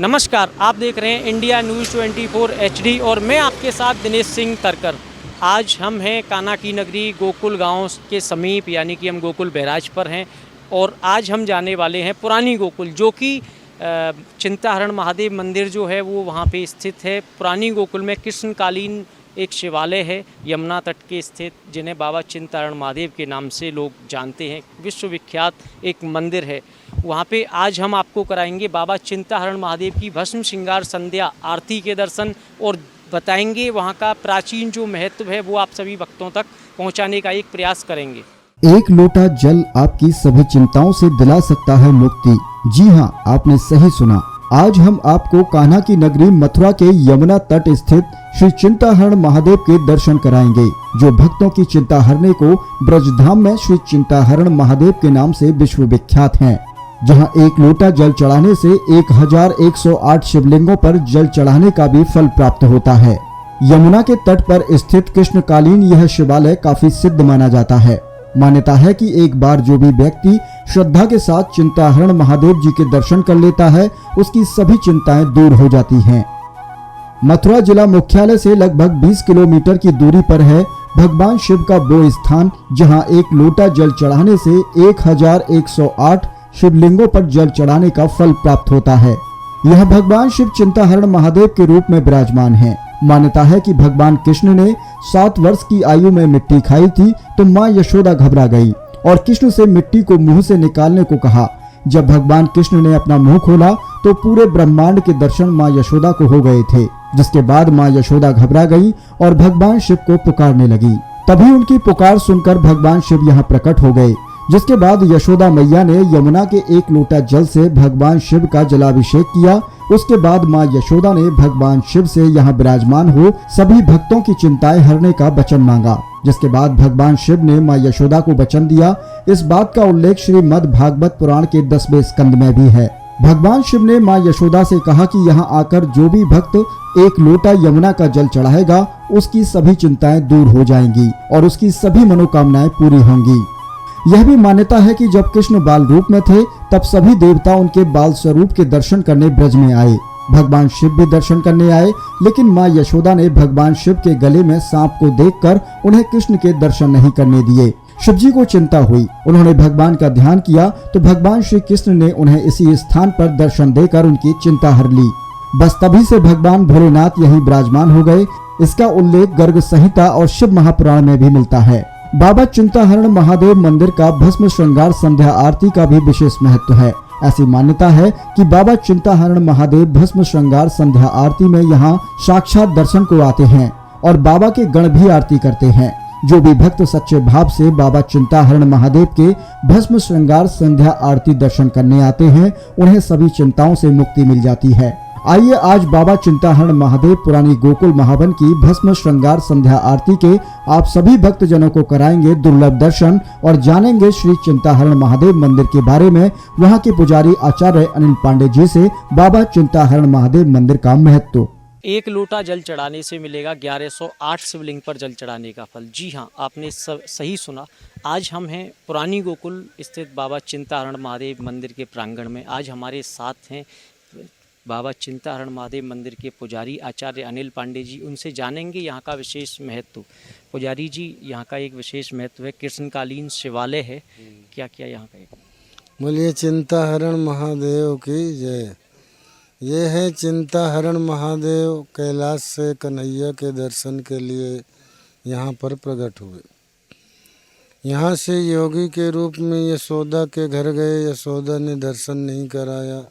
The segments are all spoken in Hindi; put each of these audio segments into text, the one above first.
नमस्कार, आप देख रहे हैं इंडिया न्यूज़ 24 HD और मैं आपके साथ दिनेश सिंह तरकर। आज हम हैं कान्हा की नगरी गोकुल गांव के समीप, यानी कि हम गोकुल बैराज पर हैं और आज हम जाने वाले हैं पुरानी गोकुल, जो कि चिंताहरण महादेव मंदिर जो है वो वहाँ पे स्थित है। पुरानी गोकुल में कृष्णकालीन एक शिवालय है यमुना तट के स्थित, जिन्हें बाबा चिंताहरण महादेव के नाम से लोग जानते हैं। विश्वविख्यात एक मंदिर है। वहाँ पे आज हम आपको कराएंगे बाबा चिंताहरण महादेव की भस्म श्रृंगार संध्या आरती के दर्शन और बताएंगे वहाँ का प्राचीन जो महत्व है वो आप सभी भक्तों तक पहुँचाने का एक प्रयास करेंगे। एक लोटा जल आपकी सभी चिंताओं से दिला सकता है मुक्ति। जी हाँ, आपने सही सुना। आज हम आपको कान्हा की नगरी मथुरा के यमुना तट स्थित श्री चिंताहरण महादेव के दर्शन कराएंगे, जो भक्तों की चिंता हरने को ब्रजधाम में श्री चिंताहरण महादेव के नाम से विश्व विख्यात हैं, जहां एक लोटा जल चढ़ाने से 1108 शिवलिंगों पर जल चढ़ाने का भी फल प्राप्त होता है। यमुना के तट पर स्थित कृष्णकालीन यह शिवालय काफी सिद्ध माना जाता है। मान्यता है कि एक बार जो भी व्यक्ति श्रद्धा के साथ चिंताहरण महादेव जी के दर्शन कर लेता है, उसकी सभी चिंताएं दूर हो जाती हैं। मथुरा जिला मुख्यालय से लगभग 20 किलोमीटर की दूरी पर है भगवान शिव का वो स्थान, जहां एक लोटा जल चढ़ाने से 1108 शिवलिंगों पर जल चढ़ाने का फल प्राप्त होता है। यह भगवान शिव चिंताहरण महादेव के रूप में विराजमान है। मान्यता है कि भगवान कृष्ण ने 7 वर्ष की आयु में मिट्टी खाई थी, तो माँ यशोदा घबरा गई और कृष्ण से मिट्टी को मुंह से निकालने को कहा। जब भगवान कृष्ण ने अपना मुंह खोला तो पूरे ब्रह्मांड के दर्शन माँ यशोदा को हो गए थे, जिसके बाद माँ यशोदा घबरा गई और भगवान शिव को पुकारने लगी। तभी उनकी पुकार सुनकर भगवान शिव यहाँ प्रकट हो गए, जिसके बाद यशोदा मैया ने यमुना के एक लोटा जल से भगवान शिव का जलाभिषेक किया। उसके बाद माँ यशोदा ने भगवान शिव से यहाँ विराजमान हो सभी भक्तों की चिंताएं हरने का वचन मांगा, जिसके बाद भगवान शिव ने माँ यशोदा को वचन दिया। इस बात का उल्लेख श्रीमद् भागवत पुराण के 10वें स्कंद में भी है। भगवान शिव ने माँ यशोदा से कहा कि यहाँ आकर जो भी भक्त एक लोटा यमुना का जल चढ़ाएगा, उसकी सभी चिंताएं दूर हो जाएंगी और उसकी सभी मनोकामनाएं पूरी होंगी। यह भी मान्यता है कि जब कृष्ण बाल रूप में थे, तब सभी देवता उनके बाल स्वरूप के दर्शन करने ब्रज में आए। भगवान शिव भी दर्शन करने आए, लेकिन माँ यशोदा ने भगवान शिव के गले में सांप को देखकर उन्हें कृष्ण के दर्शन नहीं करने दिए। शिव जी को चिंता हुई, उन्होंने भगवान का ध्यान किया तो भगवान श्री कृष्ण ने उन्हें इसी स्थान पर दर्शन देकर उनकी चिंता हर ली। बस तभी से भगवान भोलेनाथ यहीं विराजमान हो गए। इसका उल्लेख गर्ग संहिता और शिव महापुराण में भी मिलता है। बाबा चिंताहरण महादेव मंदिर का भस्म श्रृंगार संध्या आरती का भी विशेष महत्व है। ऐसी मान्यता है कि बाबा चिंताहरण महादेव भस्म श्रृंगार संध्या आरती में यहाँ साक्षात दर्शन को आते हैं और बाबा के गण भी आरती करते हैं। जो भी भक्त सच्चे भाव से बाबा चिंताहरण महादेव के भस्म श्रृंगार संध्या आरती दर्शन करने आते हैं, उन्हें सभी चिंताओं से मुक्ति मिल जाती है। आइए आज बाबा चिंताहरण महादेव पुरानी गोकुल महावन की भस्म श्रृंगार संध्या आरती के आप सभी भक्त जनों को कराएंगे दुर्लभ दर्शन और जानेंगे श्री चिंताहरण महादेव मंदिर के बारे में वहां के पुजारी आचार्य अनिल पांडे जी से बाबा चिंताहरण महादेव मंदिर का महत्व। एक लोटा जल चढ़ाने से मिलेगा 1108 शिवलिंग पर जल चढ़ाने का फल। जी हाँ, आपने सही सुना। आज हम हैं पुरानी गोकुल स्थित बाबा चिंताहरण महादेव मंदिर के प्रांगण में। आज हमारे साथ हैं बाबा चिंताहरण महादेव मंदिर के पुजारी आचार्य अनिल पांडे जी। उनसे जानेंगे यहाँ का विशेष महत्व। पुजारी जी, यहाँ का एक विशेष महत्व है, कृष्णकालीन शिवालय है, क्या क्या यहाँ का? बोलिए चिंताहरण महादेव की जय। ये है चिंताहरण महादेव कैलाश से कन्हैया के दर्शन के लिए यहाँ पर प्रकट हुए। यहाँ से योगी के रूप में यशोदा के घर गए। यशोदा ने दर्शन नहीं कराया,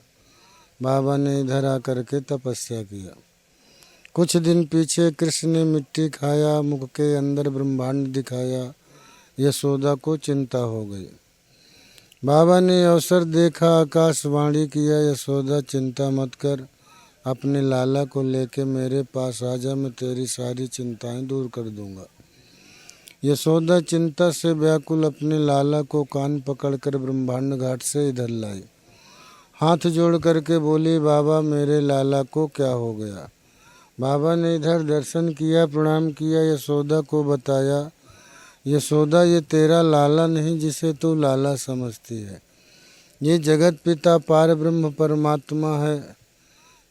बाबा ने इधर आकर के तपस्या किया। कुछ दिन पीछे कृष्ण ने मिट्टी खाया, मुख के अंदर ब्रह्मांड दिखाया। यशोदा को चिंता हो गई। बाबा ने अवसर देखा, आकाशवाणी किया, यशोदा चिंता मत कर, अपने लाला को लेके मेरे पास आ जा, मैं तेरी सारी चिंताएं दूर कर दूंगा। यशोदा चिंता से व्याकुल अपने लाला को कान पकड़कर ब्रह्मांड घाट से इधर लाई। हाथ जोड़ करके बोली, बाबा मेरे लाला को क्या हो गया। बाबा ने इधर दर्शन किया, प्रणाम किया, यशोदा को बताया, यशोदा ये तेरा लाला नहीं जिसे तू लाला समझती है, ये जगत पिता पार ब्रह्म परमात्मा है।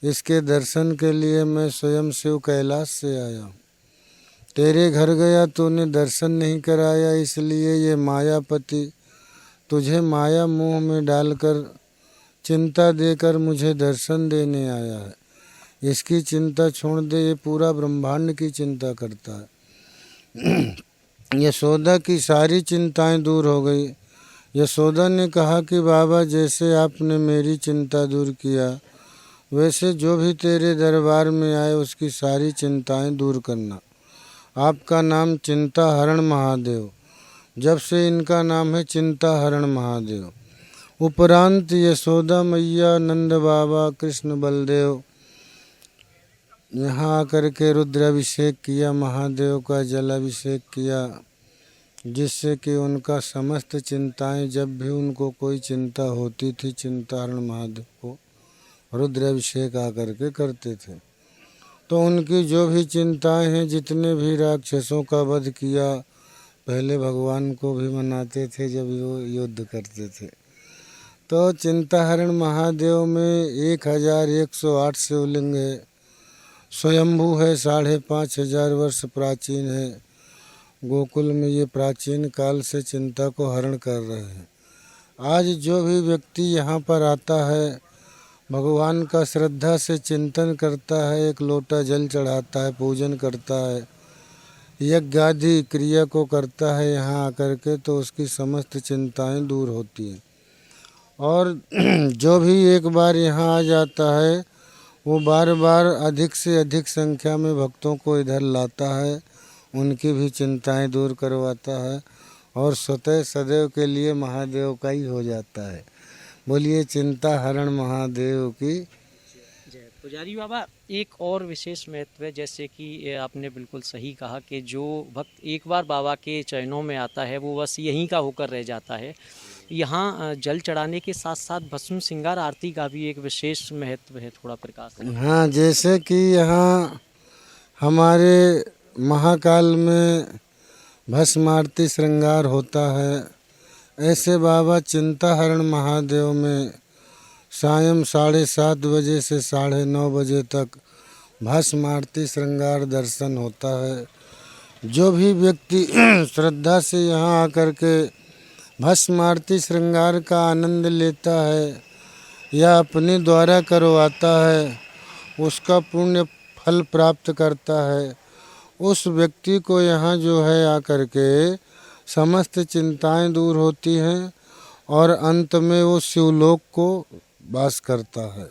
इसके दर्शन के लिए मैं स्वयं शिव कैलाश से आया हूँ। तेरे घर गया तूने दर्शन नहीं कराया, इसलिए ये मायापति तुझे माया मोह में डालकर चिंता देकर मुझे दर्शन देने आया है। इसकी चिंता छोड़ दे, ये पूरा ब्रह्मांड की चिंता करता है। यशोदा की सारी चिंताएं दूर हो गई। यशोदा ने कहा कि बाबा जैसे आपने मेरी चिंता दूर किया, वैसे जो भी तेरे दरबार में आए उसकी सारी चिंताएं दूर करना। आपका नाम चिंता हरण महादेव, जब से इनका नाम है चिंता हरण महादेव। उपरांत यशोदा मैया, नंद बाबा, कृष्ण बलदेव यहाँ आकर के रुद्राभिषेक किया, महादेव का जलाभिषेक किया, जिससे कि उनका समस्त चिंताएं, जब भी उनको कोई चिंता होती थी, चिंताहरण महादेव को रुद्राभिषेक आकर के करते थे। तो उनकी जो भी चिंताएं हैं, जितने भी राक्षसों का वध किया, पहले भगवान को भी मनाते थे जब वो युद्ध करते थे। तो चिंताहरण महादेव में 1108 शिवलिंग है, स्वयंभू है, 5500 वर्ष प्राचीन है। गोकुल में ये प्राचीन काल से चिंता को हरण कर रहे हैं। आज जो भी व्यक्ति यहाँ पर आता है, भगवान का श्रद्धा से चिंतन करता है, एक लोटा जल चढ़ाता है, पूजन करता है, यज्ञ आदि क्रिया को करता है यहाँ आकर के, तो उसकी समस्त चिंताएं दूर होती हैं। और जो भी एक बार यहाँ आ जाता है, वो बार बार अधिक से अधिक संख्या में भक्तों को इधर लाता है, उनकी भी चिंताएं दूर करवाता है और स्वतः सदैव के लिए महादेव का ही हो जाता है। बोलिए चिंता हरण महादेव की जय। पुजारी बाबा, एक और विशेष महत्व है, जैसे कि आपने बिल्कुल सही कहा कि जो भक्त एक बार बाबा के चरणों में आता है वो बस यहीं का होकर रह जाता है। यहाँ जल चढ़ाने के साथ साथ भस्म श्रृंगार आरती का भी एक विशेष महत्व है, थोड़ा प्रकाश। हाँ, जैसे कि यहाँ हमारे महाकाल में भस्म आरती श्रृंगार होता है, ऐसे बाबा चिंताहरण महादेव में सायं 7:30 बजे से 9:30 बजे तक भस्म आरती श्रृंगार दर्शन होता है। जो भी व्यक्ति श्रद्धा से यहाँ आकर के भस्म आरती श्रृंगार का आनंद लेता है या अपने द्वारा करवाता है, उसका पुण्य फल प्राप्त करता है। उस व्यक्ति को यहाँ जो है आकर के समस्त चिंताएं दूर होती हैं और अंत में वो शिवलोक को वास करता है।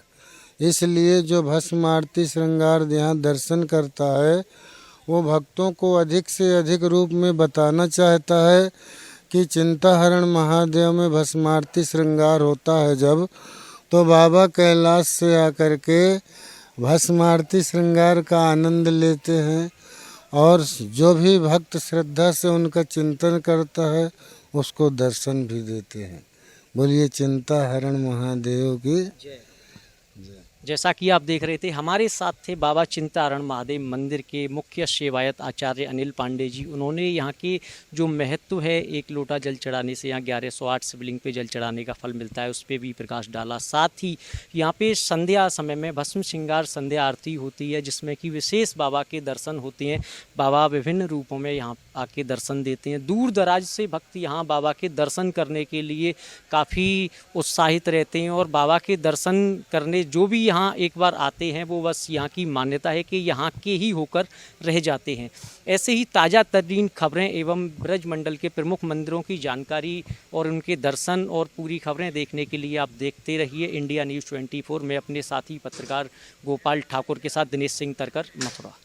इसलिए जो भस्म आरती श्रृंगार यहाँ दर्शन करता है, वो भक्तों को अधिक से अधिक रूप में बताना चाहता है कि चिंताहरण महादेव में भस्म आरती श्रृंगार होता है जब, तो बाबा कैलाश से आकर के भस्म आरती श्रृंगार का आनंद लेते हैं और जो भी भक्त श्रद्धा से उनका चिंतन करता है उसको दर्शन भी देते हैं। बोलिए चिंताहरण महादेव की जय। जैसा कि आप देख रहे थे, हमारे साथ थे बाबा चिंताहरण महादेव मंदिर के मुख्य सेवायत आचार्य अनिल पांडे जी। उन्होंने यहाँ के जो महत्व है, एक लोटा जल चढ़ाने से यहाँ 1108 शिवलिंग पे जल चढ़ाने का फल मिलता है, उस पर भी प्रकाश डाला। साथ ही यहाँ पे संध्या समय में भस्म श्रृंगार संध्या आरती होती है, जिसमें कि विशेष बाबा के दर्शन होते हैं। बाबा विभिन्न रूपों में यहाँ आके दर्शन देते हैं। दूर दराज से भक्त यहाँ बाबा के दर्शन करने के लिए काफ़ी उत्साहित रहते हैं और बाबा के दर्शन करने जो भी यहाँ एक बार आते हैं, वो बस यहाँ की मान्यता है कि यहाँ के ही होकर रह जाते हैं। ऐसे ही ताज़ा तरीन खबरें एवं ब्रज मंडल के प्रमुख मंदिरों की जानकारी और उनके दर्शन और पूरी खबरें देखने के लिए आप देखते रहिए इंडिया न्यूज़ 24। मैं अपने साथी पत्रकार गोपाल ठाकुर के साथ दिनेश सिंह तरकर, मथुरा।